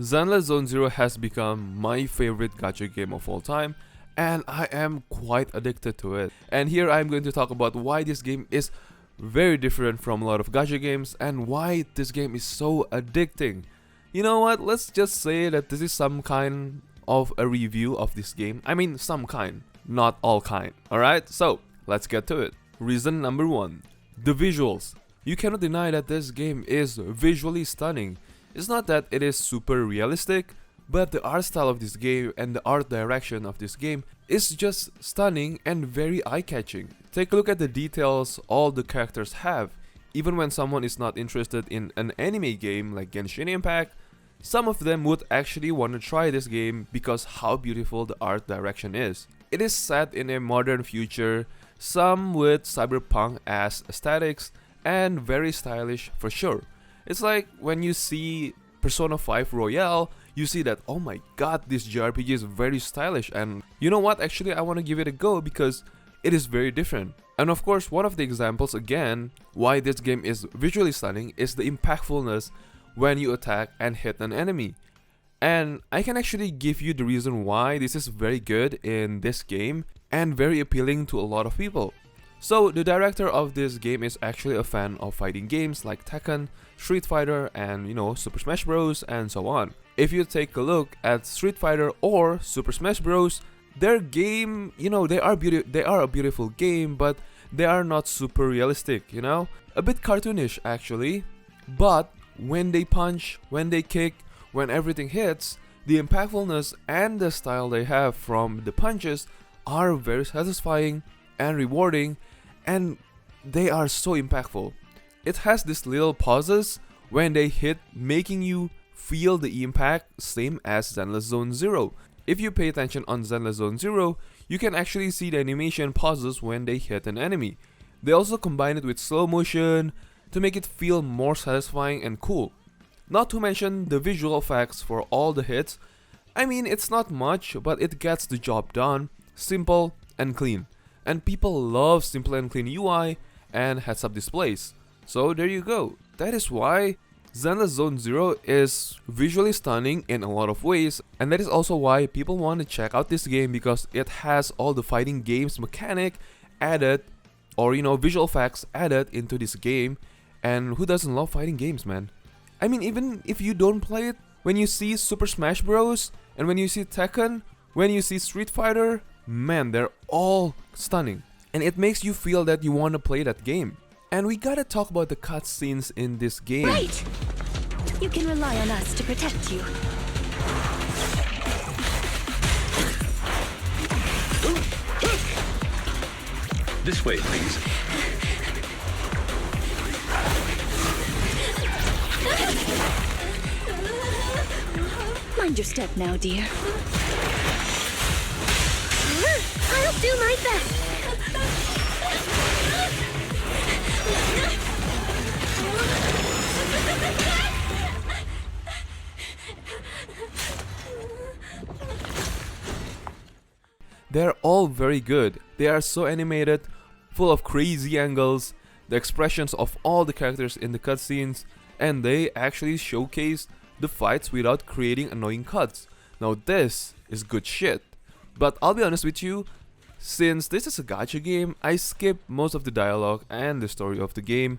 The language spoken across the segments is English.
Zenless Zone Zero has become my favorite gacha game of all time, and I am quite addicted to it. And here I'm going to talk about why this game is very different from a lot of gacha games and why this game is so addicting. You know what, let's just say that this is some kind of a review of this game. I mean some kind, not all kind, alright? So, let's get to it. Reason number 1, the visuals. You cannot deny that this game is visually stunning. It's not that it is super realistic, but the art style of this game and the art direction of this game is just stunning and very eye-catching. Take a look at the details all the characters have. Even when someone is not interested in an anime game like Genshin Impact, some of them would actually want to try this game because how beautiful the art direction is. It is set in a modern future, some with cyberpunk-ass aesthetics, and very stylish for sure. It's like when you see Persona 5 Royale, you see that, oh my god, this JRPG is very stylish, and you know what, actually I want to give it a go because it is very different. And of course, one of the examples again why this game is visually stunning is the impactfulness when you attack and hit an enemy. And I can actually give you the reason why this is very good in this game and very appealing to a lot of people. So the director of this game is actually a fan of fighting games like Tekken, Street Fighter, and Super Smash Bros. And so on. If you take a look at Street Fighter or Super Smash Bros, their game, they are a beautiful game, but they are not super realistic, a bit cartoonish actually. But when they punch, when they kick, when everything hits, the impactfulness and the style they have from the punches are very satisfying and rewarding, and they are so impactful. It has these little pauses when they hit, making you feel the impact, same as Zenless Zone Zero. If you pay attention on Zenless Zone Zero, you can actually see the animation pauses when they hit an enemy. They also combine it with slow motion to make it feel more satisfying and cool. Not to mention the visual effects for all the hits. I mean, it's not much, but it gets the job done, simple and clean. And people love simple and clean UI and heads-up displays. So there you go. That is why Zenless Zone Zero is visually stunning in a lot of ways, and that is also why people want to check out this game because it has all the fighting games mechanic added, or visual effects added into this game. And who doesn't love fighting games, man? I mean, even if you don't play it, when you see Super Smash Bros. And when you see Tekken, when you see Street Fighter, man, they're all stunning. And it makes you feel that you want to play that game. And we gotta talk about the cutscenes in this game. Right! You can rely on us to protect you. This way, please. Mind your step now, dear. I'll do my best. They're all very good. They are so animated, full of crazy angles, the expressions of all the characters in the cutscenes, and they actually showcase the fights without creating annoying cuts. Now this is good shit. But I'll be honest with you, since this is a gacha game, I skip most of the dialogue and the story of the game.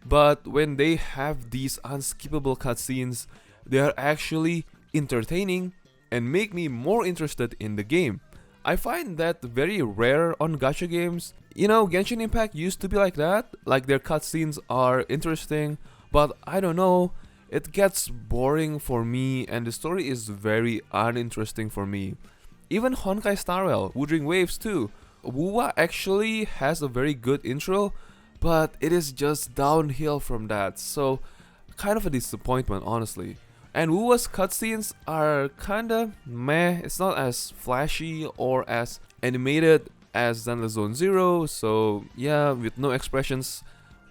But when they have these unskippable cutscenes, they are actually entertaining and make me more interested in the game. I find that very rare on gacha games. Genshin Impact used to be like that, like their cutscenes are interesting, but I don't know, it gets boring for me and the story is very uninteresting for me. Even Honkai Star Rail, Wuthering Waves too. Wuwa actually has a very good intro, but it is just downhill from that, so kind of a disappointment honestly. And Wuwa's cutscenes are kinda meh, it's not as flashy or as animated as Zenless Zone Zero, so yeah, with no expressions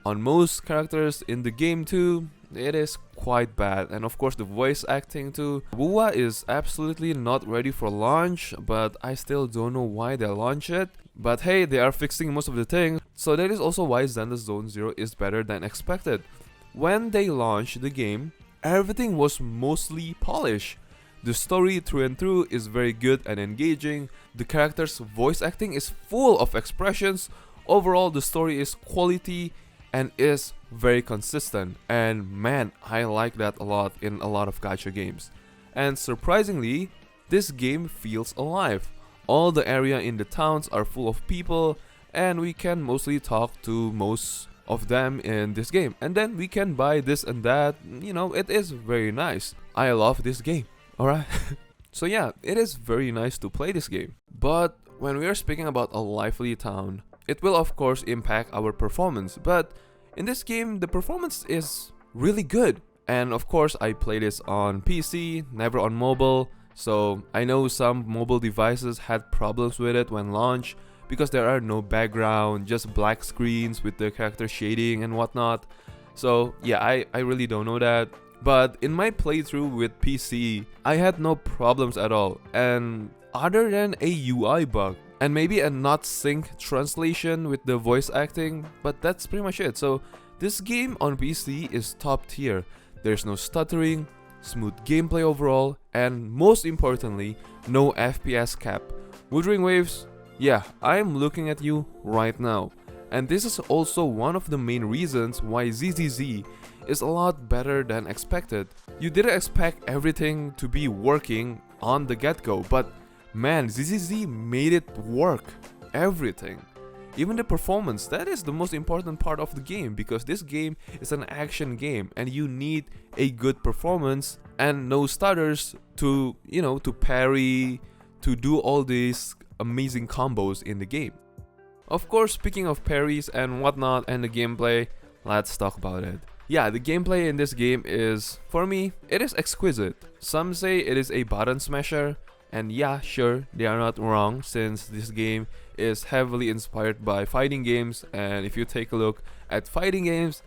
on most characters in the game too, it is quite bad. And of course the voice acting too. Wuwa is absolutely not ready for launch, but I still don't know why they launch it. But hey, they are fixing most of the things, so that is also why Zenless Zone Zero is better than expected. When they launched the game, everything was mostly polished. The story through and through is very good and engaging. The characters' voice acting is full of expressions. Overall, the story is quality and is very consistent. And man, I like that a lot in a lot of gacha games. And surprisingly, this game feels alive. All the area in the towns are full of people, and we can mostly talk to most of them in this game. And then we can buy this and that. It is very nice. I love this game. Alright. So yeah, it is very nice to play this game. But when we are speaking about a lively town, it will of course impact our performance. But in this game, the performance is really good. And of course, I play this on PC, never on mobile. So I know some mobile devices had problems with it when launched because there are no background, just black screens with the character shading and whatnot. So yeah, I really don't know that. But in my playthrough with PC, I had no problems at all. And other than a UI bug and maybe a not sync translation with the voice acting, but that's pretty much it. So this game on PC is top tier. There's no stuttering, smooth gameplay overall, and most importantly, no FPS cap. Wuthering Waves, yeah, I'm looking at you right now. And this is also one of the main reasons why ZZZ is a lot better than expected. You didn't expect everything to be working on the get-go, but man, ZZZ made it work. Everything. Even the performance, that is the most important part of the game, because this game is an action game and you need a good performance and no stutters to, to parry, to do all these amazing combos in the game. Of course, speaking of parries and whatnot and the gameplay, let's talk about it. Yeah, the gameplay in this game is, for me, it is exquisite. Some say it is a button smasher, and yeah, sure, they are not wrong, since this game is heavily inspired by fighting games, and if you take a look at fighting games,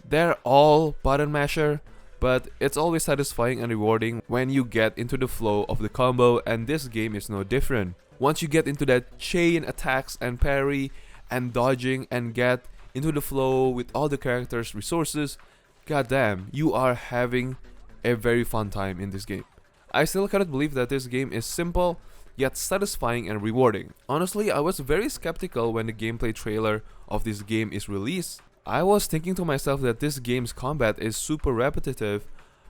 they're all button masher, but it's always satisfying and rewarding when you get into the flow of the combo, and this game is no different. Once you get into that chain attacks and parry and dodging and get into the flow with all the characters' resources, goddamn, you are having a very fun time in this game. I still cannot believe that this game is simple, yet satisfying and rewarding. Honestly, I was very skeptical when the gameplay trailer of this game is released. I was thinking to myself that this game's combat is super repetitive,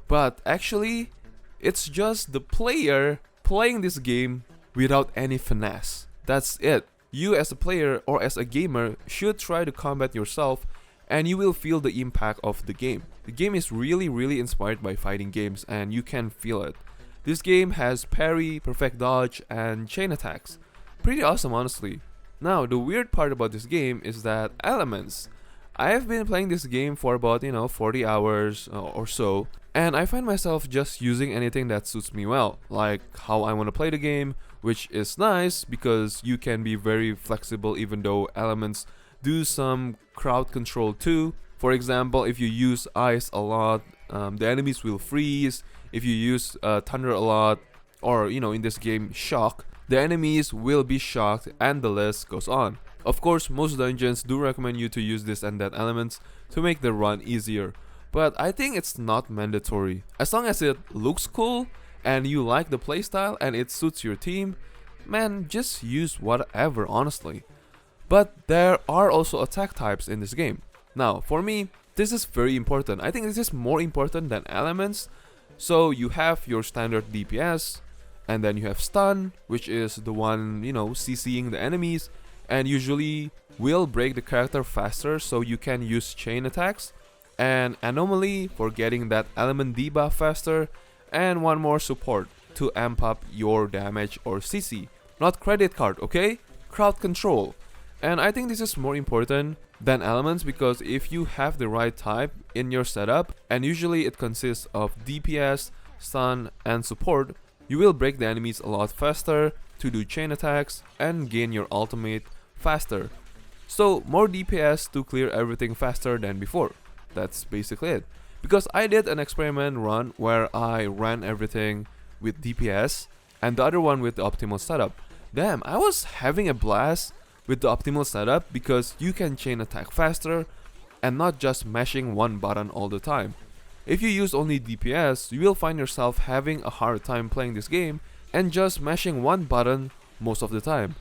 but actually, it's just the player playing this game without any finesse. That's it. You as a player or as a gamer should try to combat yourself and you will feel the impact of the game. The game is really inspired by fighting games and you can feel it. This game has parry, perfect dodge, and chain attacks. Pretty awesome, honestly. Now, the weird part about this game is that elements. I have been playing this game for about 40 hours or so, and I find myself just using anything that suits me well, like how I want to play the game, which is nice because you can be very flexible even though elements do some crowd control too. For example, if you use ice a lot, the enemies will freeze. If you use thunder a lot, or in this game shock, the enemies will be shocked, and the list goes on. Of course, most dungeons do recommend you to use this and that elements to make the run easier, but I think it's not mandatory. As long as it looks cool and you like the playstyle and it suits your team, man, just use whatever, honestly. But there are also attack types in this game. Now, for me, this is very important. I think this is more important than elements. So you have your standard DPS, and then you have stun, which is the one, CCing the enemies, and usually will break the character faster so you can use chain attacks, and anomaly for getting that element debuff faster, and one more support to amp up your damage or CC. Not credit card, okay? Crowd control. And I think this is more important than elements because if you have the right type in your setup, and usually it consists of DPS, stun, and support, you will break the enemies a lot faster to do chain attacks and gain your ultimate faster. So more DPS to clear everything faster than before. That's basically it. Because I did an experiment run where I ran everything with DPS and the other one with the optimal setup. Damn, I was having a blast with the optimal setup because you can chain attack faster and not just mashing one button all the time. If you use only DPS, you will find yourself having a hard time playing this game and just mashing one button most of the time.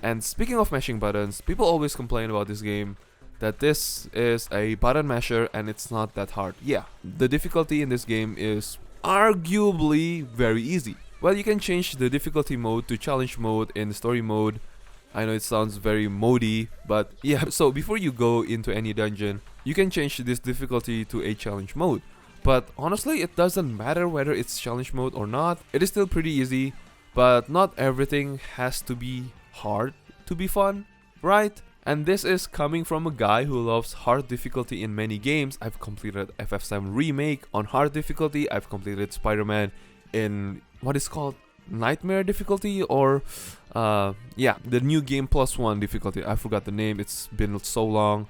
And speaking of mashing buttons, people always complain about this game that this is a button masher and it's not that hard. Yeah, the difficulty in this game is arguably very easy. Well, you can change the difficulty mode to challenge mode in story mode. I know it sounds very modey, but yeah, so before you go into any dungeon, you can change this difficulty to a challenge mode. But honestly, it doesn't matter whether it's challenge mode or not, it is still pretty easy, but not everything has to be hard to be fun, right? And this is coming from a guy who loves hard difficulty in many games. I've completed FF7 Remake on hard difficulty, I've completed Spider-Man in what is called Nightmare difficulty, or yeah, the new game +1 difficulty. I forgot the name, it's been so long.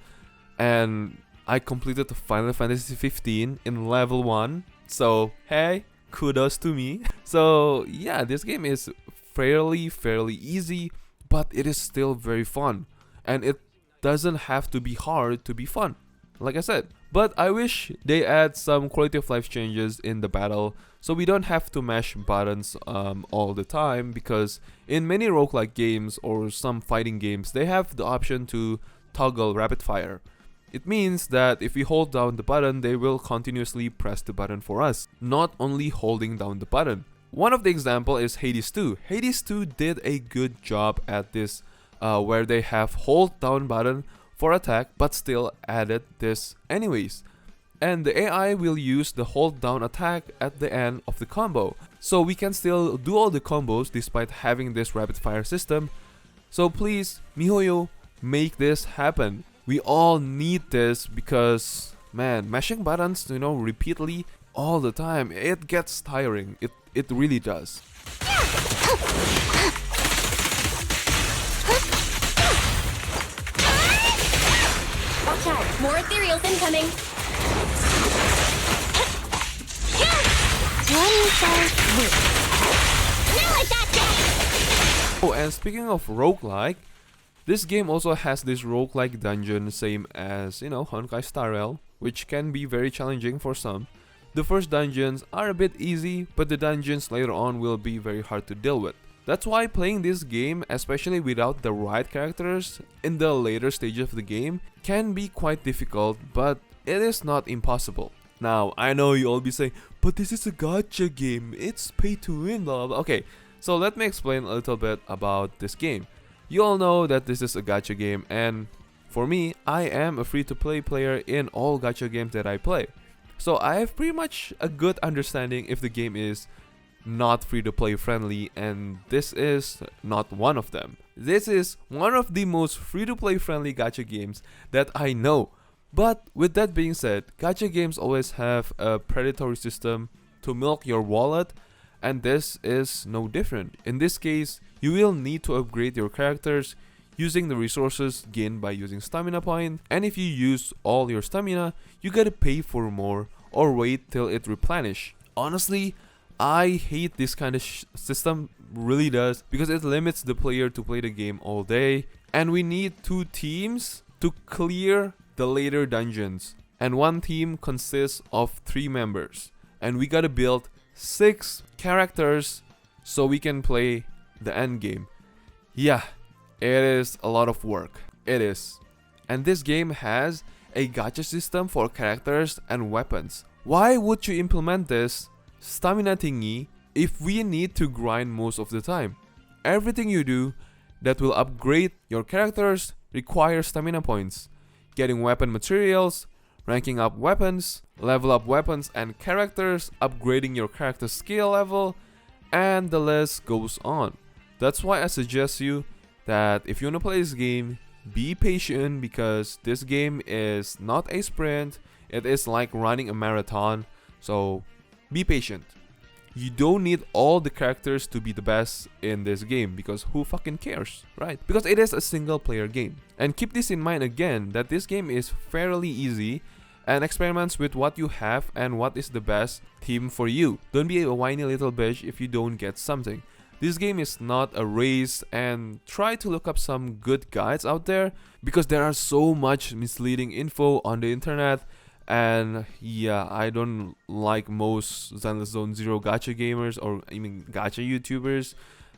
And I completed the Final Fantasy 15 in level 1, so hey, kudos to me. So yeah, this game is fairly easy, but it is still very fun, and it doesn't have to be hard to be fun, like I said. But I wish they add some quality of life changes in the battle, so we don't have to mash buttons all the time, because in many roguelike games or some fighting games, they have the option to toggle rapid fire. It means that if we hold down the button, they will continuously press the button for us, not only holding down the button. One of the example is Hades 2. Hades 2 did a good job at this, where they have hold down button for attack, but still added this anyways. And the AI will use the hold down attack at the end of the combo, so we can still do all the combos despite having this rapid fire system. So please, MiHoYo, make this happen. We all need this, because man, mashing buttons, repeatedly all the time, it gets tiring. It really does. Watch out! More ethereals incoming! One fell swoop. Now I got that! Oh, and speaking of roguelike, this game also has this roguelike dungeon, same as, Honkai Star Rail, which can be very challenging for some. The first dungeons are a bit easy, but the dungeons later on will be very hard to deal with. That's why playing this game, especially without the right characters in the later stages of the game, can be quite difficult, but it is not impossible. Now, I know you all be saying, but this is a gacha game, it's pay to win, blah blah. Okay, so let me explain a little bit about this game. You all know that this is a gacha game, and for me, I am a free-to-play player in all gacha games that I play. So I have pretty much a good understanding if the game is not free-to-play friendly, and this is not one of them. This is one of the most free-to-play friendly gacha games that I know. But with that being said, gacha games always have a predatory system to milk your wallet, and this is no different. In this case, you will need to upgrade your characters using the resources gained by using stamina point, and if you use all your stamina, you gotta pay for more or wait till it replenish. Honestly, I hate this kind of system, really does, because it limits the player to play the game all day, and we need 2 teams to clear the later dungeons, and one team consists of 3 members, and we gotta build 6 characters so we can play the end game. Yeah, it is a lot of work. It is. And this game has a gacha system for characters and weapons. Why would you implement this stamina thingy if we need to grind most of the time? Everything you do that will upgrade your characters requires stamina points. Getting weapon materials, ranking up weapons, level up weapons and characters, upgrading your character skill level, and the list goes on. That's why I suggest you that if you want to play this game, be patient, because this game is not a sprint, it is like running a marathon, so be patient. You don't need all the characters to be the best in this game, because who fucking cares, right? Because it is a single player game. And keep this in mind again, that this game is fairly easy and experiments with what you have and what is the best team for you. Don't be a whiny little bitch if you don't get something. This game is not a race, and try to look up some good guides out there, because there are so much misleading info on the internet, And yeah, I don't like most Zenless Zone Zero gacha gamers or even gacha YouTubers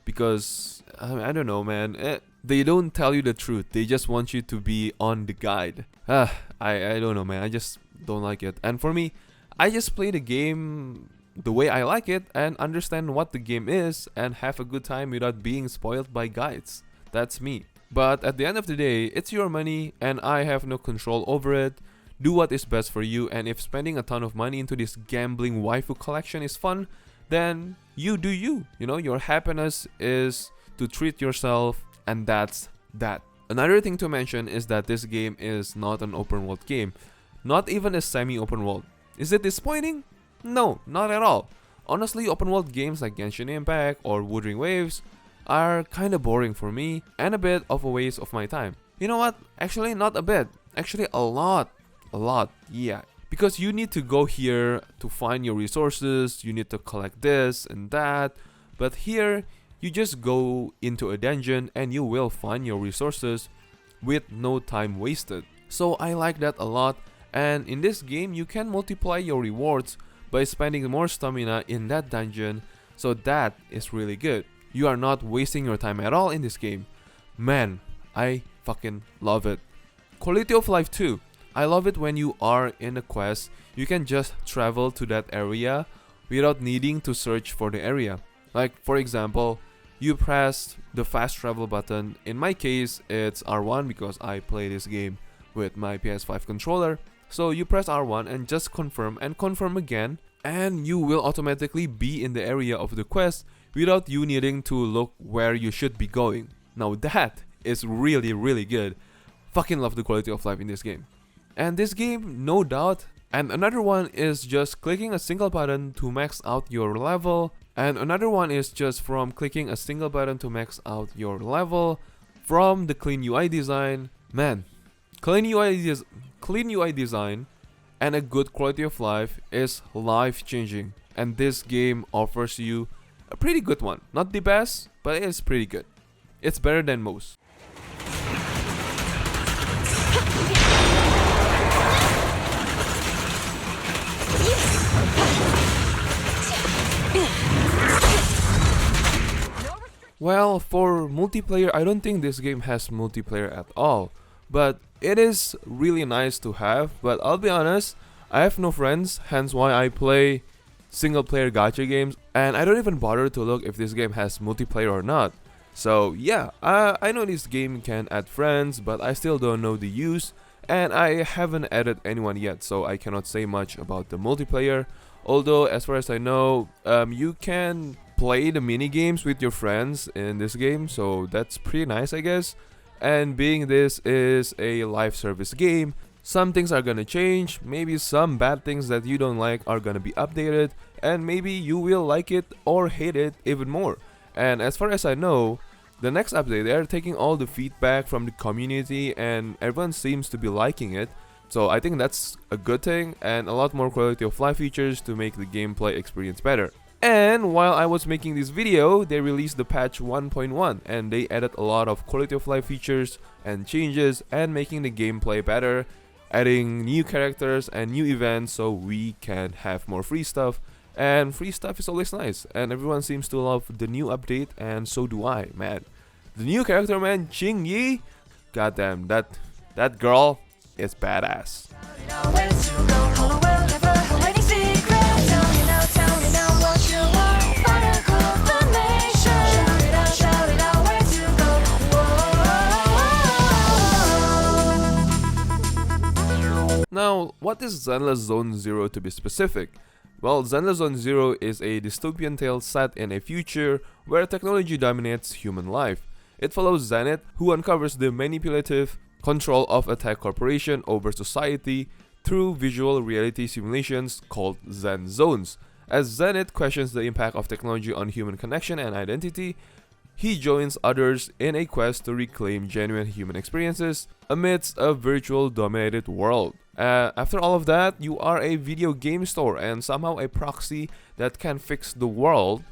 because I don't know, man. They don't tell you the truth. They just want you to be on the guide. I don't know, man. I just don't like it. And for me, I just play the game the way I like it and understand what the game is and have a good time without being spoiled by guides. That's me. But at the end of the day, it's your money and I have no control over it. Do what is best for you, and if spending a ton of money into this gambling waifu collection is fun, then you do you. You know, your happiness is to treat yourself, and that's that. Another thing to mention is that this game is not an open world game, not even a semi-open world. Is it disappointing? No, not at all. Honestly, open world games like Genshin Impact or Wuthering Waves are kinda boring for me and a bit of a waste of my time. You know what? Actually, not a bit. Actually, a lot, yeah. Because you need to go here to find your resources, you need to collect this and that. But here, you just go into a dungeon and you will find your resources with no time wasted. So I like that a lot, and in this game, you can multiply your rewards by spending more stamina in that dungeon, so that is really good. You are not wasting your time at all in this game. Man, I fucking love it. Quality of life too. I love it when you are in a quest, you can just travel to that area without needing to search for the area. Like for example, you press the fast travel button. In my case, it's R1 because I play this game with my PS5 controller. So you press R1 and just confirm and confirm again, and you will automatically be in the area of the quest without you needing to look where you should be going. Now that is really good. Fucking love the quality of life in this game. And this game, no doubt. And another one is just clicking a single button to max out your level. And another one is just from clicking a single button to max out your level. From the clean UI design, man, clean UI design and a good quality of life is life changing. And this game offers you a pretty good one. Not the best, but it's pretty good. It's better than most. Well, for multiplayer, I don't think this game has multiplayer at all. But it is really nice to have. But I'll be honest, I have no friends, hence why I play single player gacha games. And I don't even bother to look if this game has multiplayer or not. So yeah, I know this game can add friends, but I still don't know the use. And I haven't added anyone yet, so I cannot say much about the multiplayer. Although, as far as I know, you can play the mini games with your friends in this game, so that's pretty nice, I guess. And being this is a live service game, some things are gonna change, maybe some bad things that you don't like are gonna be updated, and maybe you will like it or hate it even more. And as far as I know, the next update, they are taking all the feedback from the community and everyone seems to be liking it. So I think that's a good thing, and a lot more quality of life features to make the gameplay experience better. And while I was making this video, they released the patch 1.1 and they added a lot of quality of life features and changes and making the gameplay better, adding new characters and new events so we can have more free stuff. And free stuff is always nice, and everyone seems to love the new update, and so do I, man. The new character, man, Ching Yi, goddamn, that girl is badass. Now, what is Zenless Zone Zero to be specific? Well, Zenless Zone Zero is a dystopian tale set in a future where technology dominates human life. It follows Zenith, who uncovers the manipulative control of a tech corporation over society through visual reality simulations called Zen Zones. As Zenith questions the impact of technology on human connection and identity, he joins others in a quest to reclaim genuine human experiences amidst a virtual dominated world. After all of that, you are a video game store and somehow a proxy that can fix the world.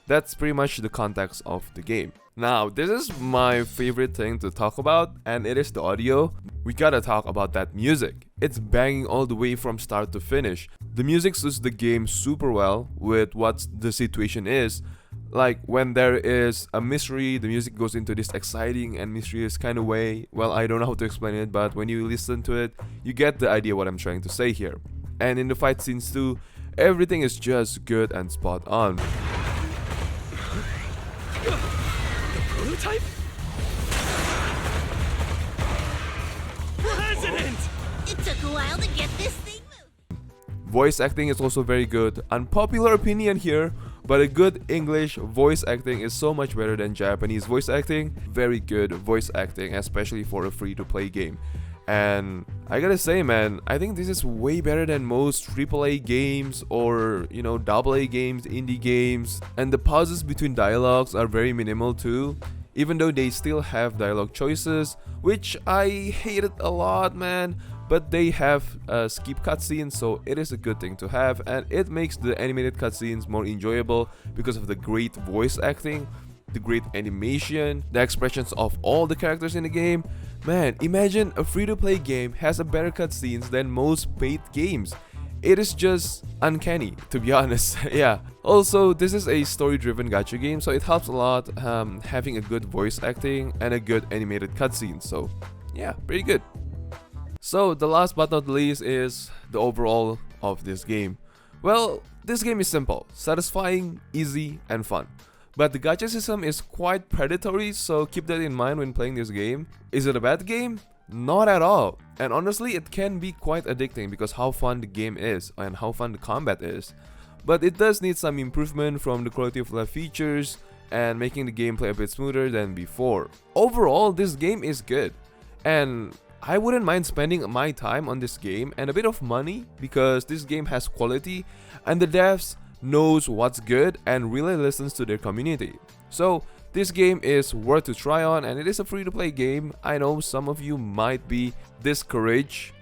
That's pretty much the context of the game. Now, this is my favorite thing to talk about, and it is the audio. We gotta talk about that music. it's banging all the way from start to finish. The music suits the game super well with what the situation is. Like when there is a mystery, the music goes into this exciting and mysterious kind of way. Well, I don't know how to explain it, but when you listen to it, you get the idea what I'm trying to say here. And in the fight scenes too, everything is just good and spot on. The prototype? President! It took a while to get this thing moving. Voice acting is also very good. Unpopular opinion here, but a good English voice acting is so much better than Japanese voice acting. Very good voice acting, especially for a free-to-play game. And I gotta say, man, I think this is way better than most AAA games or, you know, AA games, indie games. And the pauses between dialogues are very minimal too, even though they still have dialogue choices, which I hated a lot, man. But they have skip cutscenes, so it is a good thing to have, and it makes the animated cutscenes more enjoyable because of the great voice acting, the great animation, the expressions of all the characters in the game. Man, imagine a free-to-play game has a better cutscenes than most paid games. It is just uncanny, to be honest. Yeah. Also, this is a story-driven gacha game, so it helps a lot having a good voice acting and a good animated cutscene. So, yeah, pretty good. So, the last but not least is the overall of this game. Well, this game is simple, satisfying, easy, and fun. But the gacha system is quite predatory, so keep that in mind when playing this game. Is it a bad game? Not at all. And honestly, it can be quite addicting because how fun the game is and how fun the combat is. But it does need some improvement from the quality of life features and making the gameplay a bit smoother than before. Overall, this game is good. And I wouldn't mind spending my time on this game and a bit of money because this game has quality and the devs knows what's good and really listens to their community. So this game is worth to try on, and it is a free-to-play game. I know some of you might be discouraged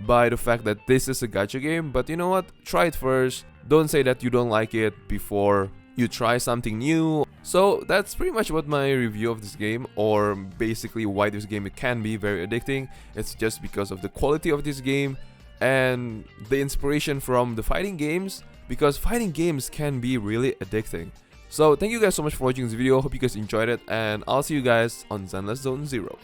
by the fact that this is a gacha game, but you know what? Try it first. Don't say that you don't like it before you try something new. So that's pretty much what my review of this game, or basically why this game can be very addicting. It's just because of the quality of this game and the inspiration from the fighting games, because fighting games can be really addicting. So thank you guys so much for watching this video. Hope you guys enjoyed it, and I'll see you guys on Zenless Zone Zero.